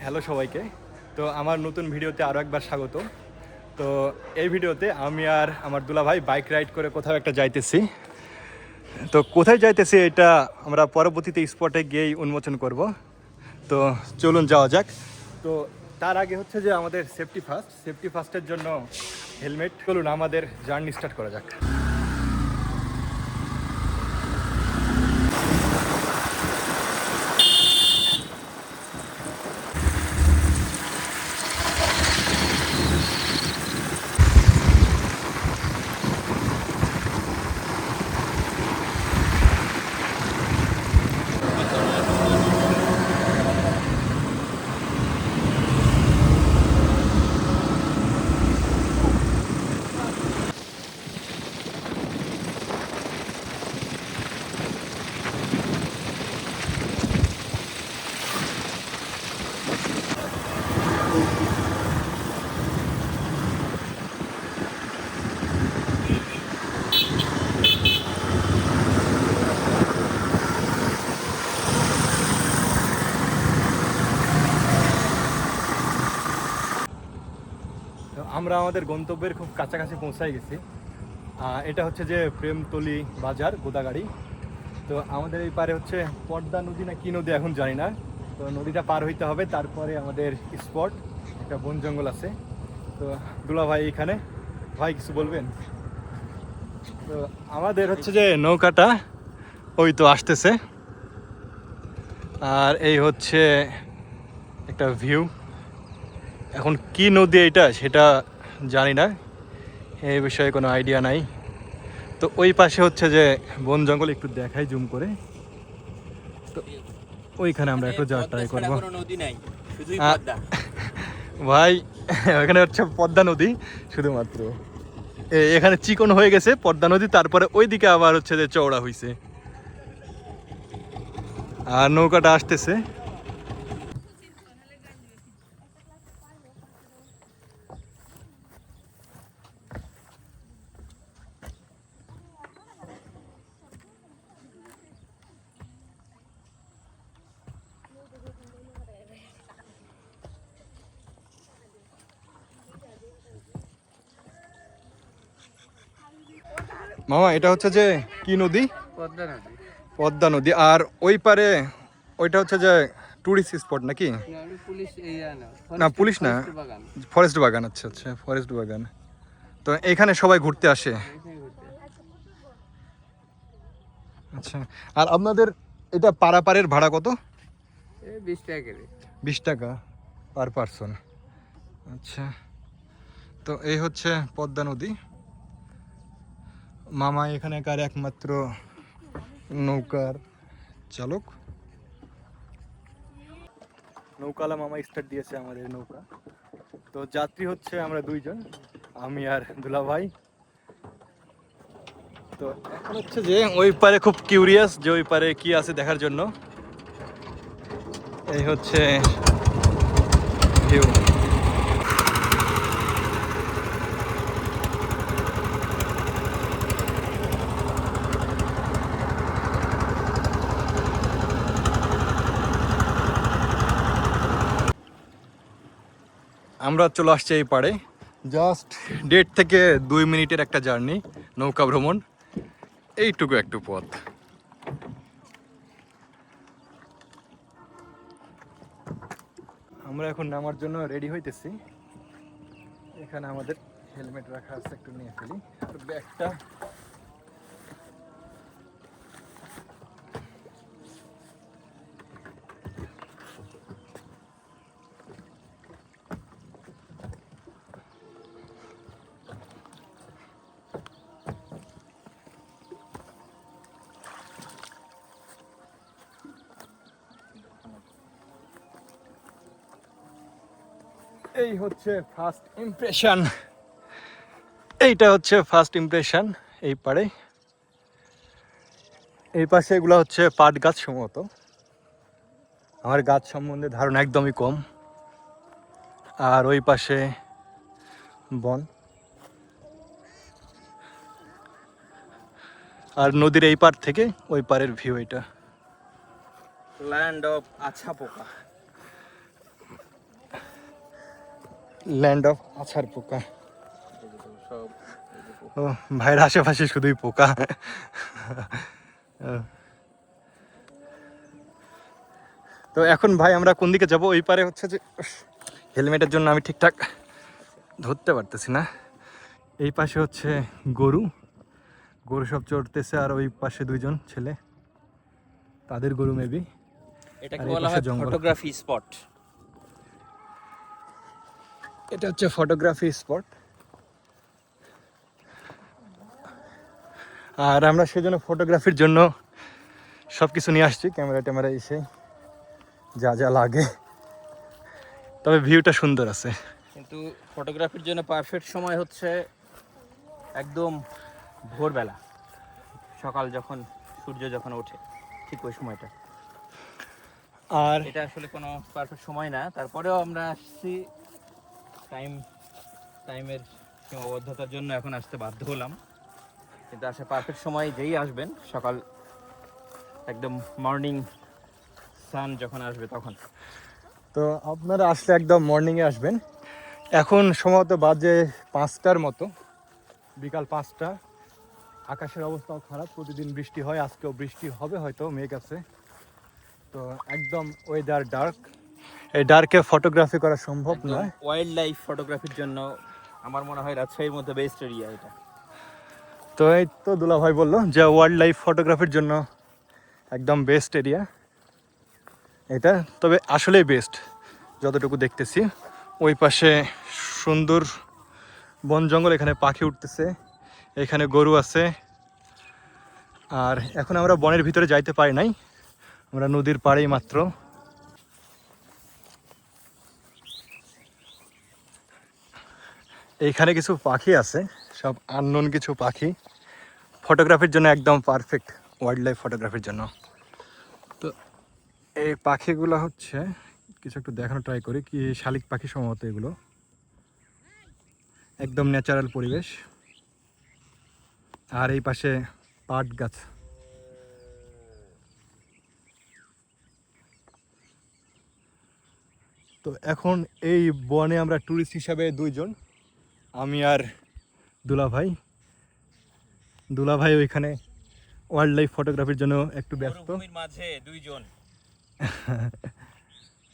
Hello সবাইকে। তো আমার নতুন ভিডিওতে আরও একবার স্বাগত। তো এই ভিডিওতে আমি আর আমার দুলাভাই বাইক রাইড করে কোথাও একটা যাইতেছি। তো কোথায় যাইতেছি এটা আমরা পরবর্তীতে স্পটে গিয়েই উন্মোচন করব। তো চলুন যাওয়া যাক। তো তার আগে হচ্ছে যে আমাদের সেফটি ফার্স্টের জন্য হেলমেট। চলুন আমাদের জার্নি স্টার্ট করা যাক। আমরা আমাদের গন্তব্যের খুব কাছাকাছি পৌঁছাই গেছি। এটা হচ্ছে যে প্রেমতলী বাজার গোদাগাড়ি। তো আমাদের এই পারে হচ্ছে পদ্মা নদী না কি নদী এখন জানি না। তো নদীটা পার হইতে হবে, তারপরে আমাদের স্পট একটা বন জঙ্গল আছে। তো দুলা ভাই এখানে, ভাই কিছু বলবেন? তো আমাদের হচ্ছে যে নৌকাটা ওই তো আসতেছে, আর এই হচ্ছে একটা ভিউ। এখন কি নদী এটা সেটা জানি না, এই বিষয়ে কোনো আইডিয়া নাই। তো ওই পাশে হচ্ছে যে বন জঙ্গল, একটু দেখাই জুম করে। তো ওইখানে আমরা একটু যাওয়ার ট্রাই করবো। ভাই ওখানে হচ্ছে পদ্মা নদী শুধুমাত্র, এখানে চিকন হয়ে গেছে পদ্মা নদী, তারপরে ওইদিকে আবার হচ্ছে যে চওড়া হইছে। আর নৌকাটা আসতেছে। মামা এটা হচ্ছে যে কি নদী? পদ্মা নদী। পদ্মা নদী। আর ওই পারে ওইটা হচ্ছে যে টুরিস্ট স্পট নাকি? না পুলিশ না, ফরেস্ট বাগান। আচ্ছা আচ্ছা, ফরেস্ট বাগান। তো এখানে সবাই ঘুরতে আসে। আচ্ছা, আর আপনাদের এটা পারাপারের ভাড়া কত? 20 টাকা করে। 20 টাকা পার পারসন। আচ্ছা, তো এই হচ্ছে পদ্মা নদী। মামা এখানেকার একমাত্র নৌকার চালক। নৌকালা মামা স্টার্ট দিয়েছে আমাদের নৌকা। তো যাত্রী হচ্ছে আমরা দুইজন, আমি আর দুলা ভাই। তো এখন হচ্ছে যে ওই পারে খুব কিউরিয়াস যে ওই পারে কি আছে দেখার জন্য। এই হচ্ছে ভিউ। আমরা চলে আসছি এই পাড়ে, জাস্ট 1.5 থেকে 2 মিনিটের একটা জার্নি, নৌকা ভ্রমণ, এইটুকু একটু পথ। আমরা এখন নামার জন্য রেডি হইতেছি। এখানে আমাদের হেলমেট রাখা আছে, একটু নিয়ে ফেলি। আর ব্যাগটা এই হচ্ছে ফার্স্ট ইমপ্রেশন। এইটা হচ্ছে ফার্স্ট ইমপ্রেশন এই পাড়ে। এই পাশে এগুলো হচ্ছে পাট গাছ সম্ভবত, আমার গাছ সম্বন্ধে ধারণা একদমই কম। আর ওই পাশে বন, আর নদীর এই পার থেকে ওই পারের ভিউ। এটা ল্যান্ড অফ আছা পোকা। ল্যান্ড অফ আছাড় পোকা। সব ও ভাইয়ের আশেপাশে শুধুই পোকা। তো এখন ভাই আমরা কোন দিকে যাব? ওই পারে হচ্ছে যে হেলমেটের জন্য আমি ঠিকঠাক ধরতে পারতেছি না। এই পাশে হচ্ছে গরু, গরু সব চড়তেছে, আর ওই পাশে দুইজন ছেলে, তাদের গরু মেবি। এটাকে আর এই বলা পাশে হয় জঙ্গল। Photography spot. এটা হচ্ছে ফটোগ্রাফি স্পট। আর আমরা সেজন্য ফটোগ্রাফির জন্য সব কিছু নিয়ে আসছি, ক্যামেরা ট্যামেরা এসে যা যা লাগে। তবে ভিউটা সুন্দর আছে। কিন্তু ফটোগ্রাফির জন্য পারফেক্ট সময় হচ্ছে একদম ভোরবেলা, সকাল যখন সূর্য যখন ওঠে ঠিক ওই সময়টা। আর এটা আসলে কোনো পারফেক্ট সময় না, তারপরেও আমরা আসছি। টাইমের সীমাবদ্ধতার জন্য এখন আসতে বাধ্য হলাম, কিন্তু আসলে পারফেক্ট সময় যেই আসবেন, সকাল একদম মর্নিং সান যখন আসবে তখন। তো আপনারা আসলে একদম মর্নিংয়ে আসবেন। এখন সম্ভবত বাজে 5টার মতো, বিকাল 5টা। আকাশের অবস্থাও খারাপ, প্রতিদিন বৃষ্টি হয়, আজকেও বৃষ্টি হবে হয়তো, মেঘ আছে। তো একদম ওয়েদার ডার্ক, এই ডার্কে ফটোগ্রাফি করা সম্ভব নয়। ওয়াইল্ড লাইফ ফটোগ্রাফির জন্য আমার মনে হয় রাজশাহীর মধ্যে বেস্ট এরিয়া এটা। তো এই তো দুলাভাই বললো যে ওয়াইল্ড লাইফ ফটোগ্রাফির জন্য একদম বেস্ট এরিয়া এটা। তবে আসলেই বেস্ট যতটুকু দেখতেছি। ওই পাশে সুন্দর বন জঙ্গল, এখানে পাখি উঠতেছে, এখানে গরু আছে। আর এখন আমরা বনের ভিতরে যাইতে পারি নাই, আমরা নদীর পাড়েই মাত্র। এইখানে কিছু পাখি আছে, সব আননোন কিছু পাখি, ফটোগ্রাফির জন্য একদম পারফেক্ট, ওয়াইল্ড লাইফ ফটোগ্রাফির জন্য। তো এই পাখিগুলো হচ্ছে কিছু একটু দেখানো ট্রাই করি, কি শালিক পাখি সম্ভবত এগুলো। একদম ন্যাচারাল পরিবেশ। আর এই পাশে পাট গাছ। তো এখন এই বনে আমরা ট্যুরিস্ট হিসাবে দুইজন, আমি আর দুলাভাই। দুলাভাই ওইখানে ওয়াইল্ড লাইফ ফটোগ্রাফির জন্য একটু ব্যস্ত। মরুভূমির মাঝে দুইজন।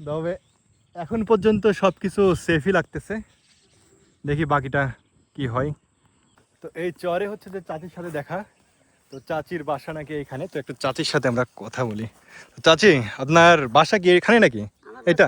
তবে এখন পর্যন্ত সব কিছু সেফই লাগতেছে, দেখি বাকিটা কি হয়। তো এই চরে হচ্ছে যে চাচির সাথে দেখা, তো চাচির বাসা নাকি এখানে। তো একটু চাচির সাথে আমরা কথা বলি। তো চাচি, আপনার বাসা কি এখানে নাকি? এটা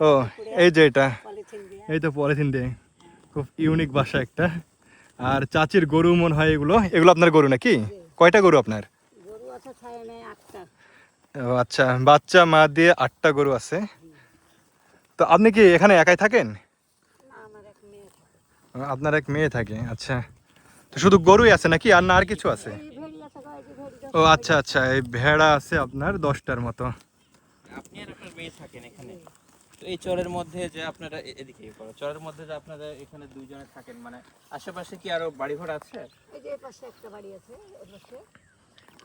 ও এই যে এটা, এই তো পলিথিন দিয়ে, খুব ইউনিক বাসা একটা। আর চাচির গরু মনে হয় এগুলো, এগুলো আপনার গরু নাকি? কয়টা গরু আপনার? ও আচ্ছা, বাচ্চা মা দিয়ে 8টা গরু আছে। তো আপনি কি এখানে একাই থাকেন? আপনার এক মেয়ে থাকে, আচ্ছা। তো শুধু গরুই আছে নাকি, আর না আর কিছু আছে? ও আচ্ছা আচ্ছা, এই ভেড়া আছে আপনার 10টার মতো। আপনি আর আপনার মেয়ে থাকেন এখানে। তো এই চরের মধ্যে যে আপনারা এদিকে করো, চরের মধ্যে যে আপনারা এখানে দুইজনে থাকেন, মানে আশেপাশে কি আরো বাড়িঘর আছে? এই যে পাশে একটা বাড়ি আছে, ওই পাশে,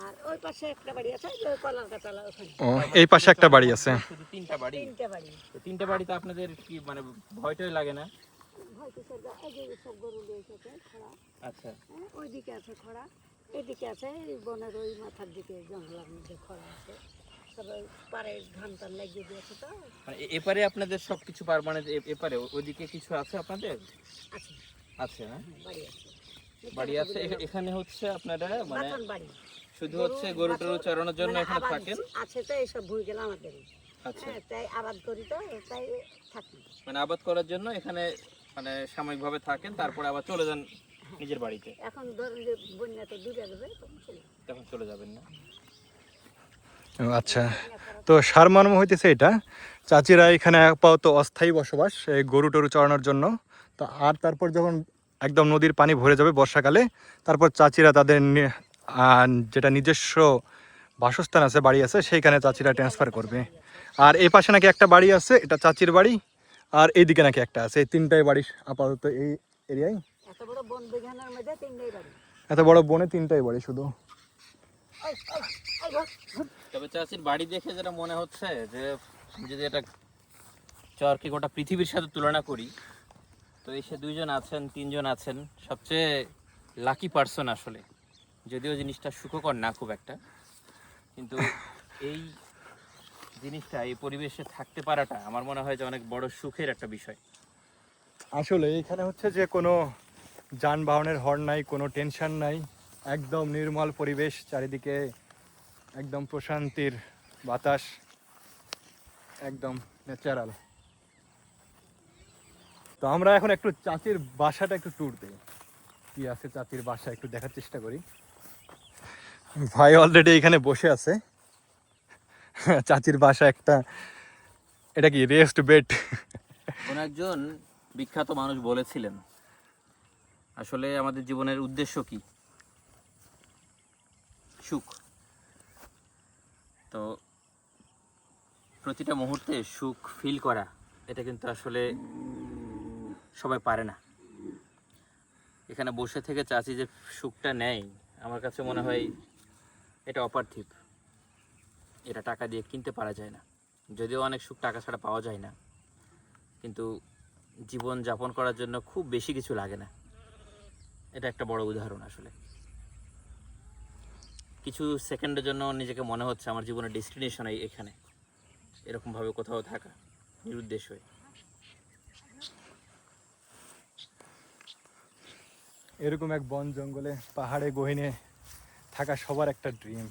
আর ওই পাশে একটা বাড়ি আছে, ওই কলার গাছালা ওখানে। ও এই পাশে একটা বাড়ি আছে। শুধু 3টা বাড়ি? 3টে বাড়ি। তো 3টা বাড়িতে আপনাদের কি মানে ভয়টাই লাগে না? ভয় কিসের? এই যে সব গরু দিয়েছে খরা, আচ্ছা, ওইদিকে আছে খরা, এদিকে আছে এই বনের ওই মাথার দিকে জঙ্গলের মধ্যে খরা আছে। সবাই পারে ধান টান লাগিয়ে দিয়েছে। তো মানে এপারে আপনাদের সবকিছু মানে এপারে ওইদিকে কিছু আছে আপনাদের? আছে, আছে না? বাড়ি আছে, বাড়ি আছে এখানে হচ্ছে আপনারা মানে বাগান বাড়ি। শুধু হচ্ছে গরু টরু চড়ানোর জন্য মানে এখানে আবাদ থাকেন? আছে, তো এইসব ভুল গেলে আমাদেরই। আচ্ছা, হ্যাঁ, তাই আবাদ করি, তো তাই থাকি। মানে আবাদ করার জন্য এখানে মানে সাময়িকভাবে থাকেন, তারপরে আবার চলে যান নিজের বাড়িতে। এখন ধরুন যে বন্যাতে ডুবে যাবে, তখন চলে যাবে। তখন চলে যাবেন না? ও আচ্ছা, তো সারমর্ম হইতেছে এটা, চাচিরা এখানে আপাতত অস্থায়ী বসবাস এই গরু টরু চড়ানোর জন্য। তো আর তারপর যখন একদম নদীর পানি ভরে যাবে বর্ষাকালে, তারপর চাচিরা তাদের যেটা নিজস্ব বাসস্থান আছে, বাড়ি আছে, সেইখানে চাচিরা ট্রান্সফার করবে। আর এই পাশে নাকি একটা বাড়ি আছে, এটা চাচির বাড়ি। আর এইদিকে নাকি একটা আছে, এই 3টাই বাড়ি আপাতত এই এরিয়ায়। এত বড় বন বিঘানার মধ্যে 3টাই বাড়ি। এত বড় বনে 3টাই বাড়ি শুধু। এই, এই, এই ঘর, ঘর। তবে চাচির বাড়ি দেখে যেটা মনে হচ্ছে যে যদি এটা চরকে গোটা পৃথিবীর সাথে তুলনা করি, তো এসে 2 জন আছেন 3 জন আছেন, সবচেয়ে লাকি পার্সন আসলে। যদিও জিনিসটা সুখকর না খুব একটা, কিন্তু এই জিনিসটা এই পরিবেশে থাকতে পারাটা আমার মনে হয় যে অনেক বড় সুখের একটা বিষয়। আসলে এখানে হচ্ছে যে কোনো যানবাহনের হর্ন নাই, কোনো টেনশন নাই, একদম নির্মল পরিবেশ, চারিদিকে একদম প্রশান্তির বাতাস, একদম ন্যাচারাল। তো আমরা এখন একটু চাচির বাসাটা একটু ট্যুর দিই, কি আছে চাচির বাসা একটু দেখার চেষ্টা করি। ভাই অলরেডি এখানে বসে আছে। চাচির বাসা একটা, এটা কি রেস্ট বেড? কোন একজন বিখ্যাত মানুষ বলেছিলেন, আসলে আমাদের জীবনের উদ্দেশ্য কি? সুখ। তো প্রতিটা মুহূর্তে সুখ ফিল করা, এটা কিন্তু আসলে সবাই পারে না। এখানে বসে থেকে চাচি যে সুখটা নেয়, আমার কাছে মনে হয় এটা অপার্থিব। এটা টাকা দিয়ে কিনতে পারা যায় না। যদিও অনেক সুখ টাকা ছাড়া পাওয়া যায় না, কিন্তু জীবন যাপন করার জন্য খুব বেশি কিছু লাগে না। এটা একটা বড় উদাহরণ আসলে। কিছু সেকেন্ডের জন্য নিজেকে মনে হচ্ছে আমার জীবনের ডেস্টিনেশন এখানে, এরকমভাবে কোথাও থাকা নিরুদ্দেশ হয়ে। এরকম এক বন জঙ্গলে পাহাড়ে গহীনে থাকা সবার একটা ড্রিম।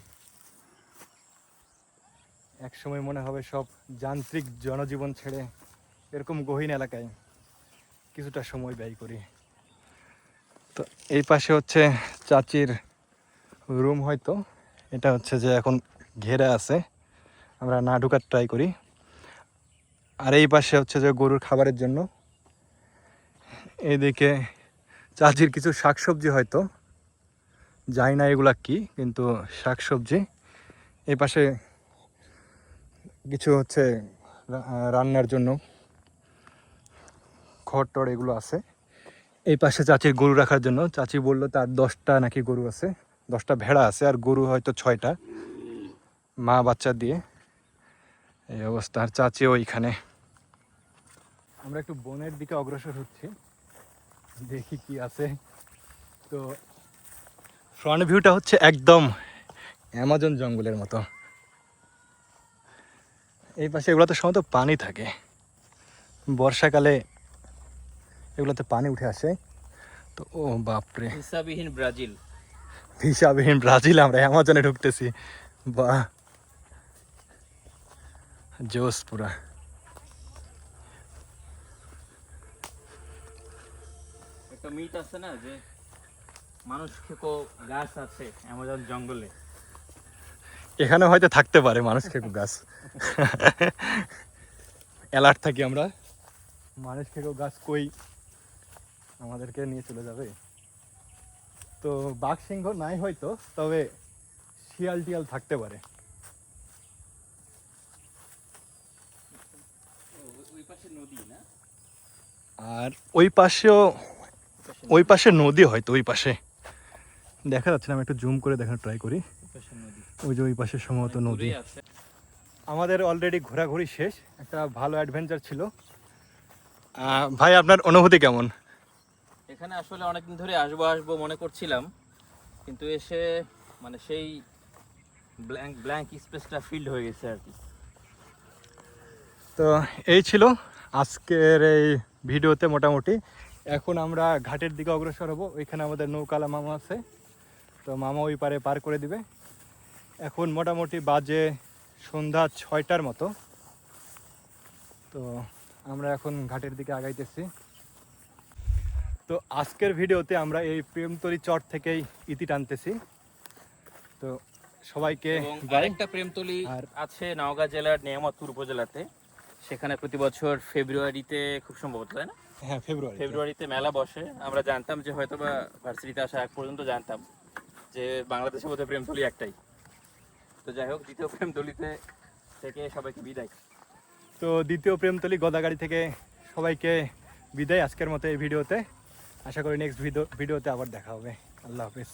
এক সময় মনে হবে সব যান্ত্রিক জনজীবন ছেড়ে এরকম গহীন এলাকায় কিছুটা সময় ব্যয় করি। তো এই পাশে হচ্ছে চাচির রুম, হয়তো এটা হচ্ছে যে এখন ঘেরা আছে, আমরা না ঢোকার ট্রাই করি। আর এই পাশে হচ্ছে যে গরুর খাবারের জন্য। এইদিকে চাচির কিছু শাকসবজি, হয়তো জানি না এগুলা কি, কিন্তু শাকসবজি। এই পাশে কিছু হচ্ছে রান্নার জন্য খড় টড় এগুলো আছে। এই পাশে চাচির গরু রাখার জন্য, চাচি বললো তার 10টা নাকি গরু আছে, 10টা ভেড়া আছে, আর গরু হয়তো 6টা, মা বাচ্চা দিয়ে এই অবস্থা। আর চাচি ওইখানে। আমরা একটু বনের দিকে অগ্রসর হচ্ছি, দেখি কি আছে। তো ফ্রন্ট ভিউটা হচ্ছে একদম অ্যামাজন জঙ্গলের মতো। এই পাশে এগুলোতে সম্ভবত পানি থাকে, বর্ষাকালে এগুলোতে পানি উঠে আসে। তো ও বাপরে, হিসাববিহীন ব্রাজিল। ভিসাবিহীন ব্রাজিল, আমরা অ্যামাজনে ঢুকতেছি। বাহ, জোস পুরা। একটা মিথ আছে না যে মানুষ খেকো গাছ আছে অ্যামাজন জঙ্গলে। এখানে হয়তো থাকতে পারে মানুষ খেকো গাছ। অ্যালার্ট থাকি আমরা, মানুষ খেকো গাছ কই আমাদেরকে নিয়ে চলে যাবে। তো বাঘ সিংহ নাই হয়তো, তবে শিয়াল টিয়াল থাকতে পারে। ওই পাশে নদী না? আর ওই পাশেও, ওই পাশে নদী হয়তো, ওই পাশে দেখা যাচ্ছে না, আমি একটু জুম করে দেখার ট্রাই করি। ওই যে ওই পাশে সম্ভবত নদী। আমাদের অলরেডি ঘোরাঘুরি শেষ, একটা ভালো অ্যাডভেঞ্চার ছিল। ভাই আপনার অনুভূতি কেমন? এখানে আসলে অনেকদিন ধরে আসবো আসবো মনে করছিলাম, কিন্তু এসে মানে সেই ব্ল্যাঙ্ক স্পেসটা ফিল্ড হয়ে গেছে আর কি। তো এই ছিল আজকের এই ভিডিওতে মোটামুটি। এখন আমরা ঘাটের দিকে অগ্রসর হব, ওইখানে আমাদের নৌকালা মামা আছে, তো মামা ওই পারে পার করে দিবে। এখন মোটামুটি বাজে সন্ধ্যা 6টার মতো। তো আমরা এখন ঘাটের দিকে আগাইতেছি। তো আজকের ভিডিওতে আমরা এই প্রেমতলী চর থেকেই ইতি টানতেছি। তো সবাইকে আরেকটা প্রেমতলী আছে নওগাঁ জেলার নিয়ামতপুর উপজেলাতে, সেখানে প্রতি বছর ফেব্রুয়ারিতে খুব সম্ভবত, তাই না? হ্যাঁ, ফেব্রুয়ারিতে মেলা বসে। আমরা জানতাম যে হয়তোবা ভার্সিটিতে আসা আগ পর্যন্ত জানতাম যে বাংলাদেশে বোধহয় প্রেমতলী একটাই। তো যাই হোক, দ্বিতীয় প্রেমতলীতে থেকে সবাইকে বিদায়। তো দ্বিতীয় প্রেমতলী গোদাগাড়ি থেকে সবাইকে বিদায় আজকের মতো এই ভিডিওতে। আশা করি নেক্সট ভিডিওতে আবার দেখা হবে। আল্লাহ হাফিজ।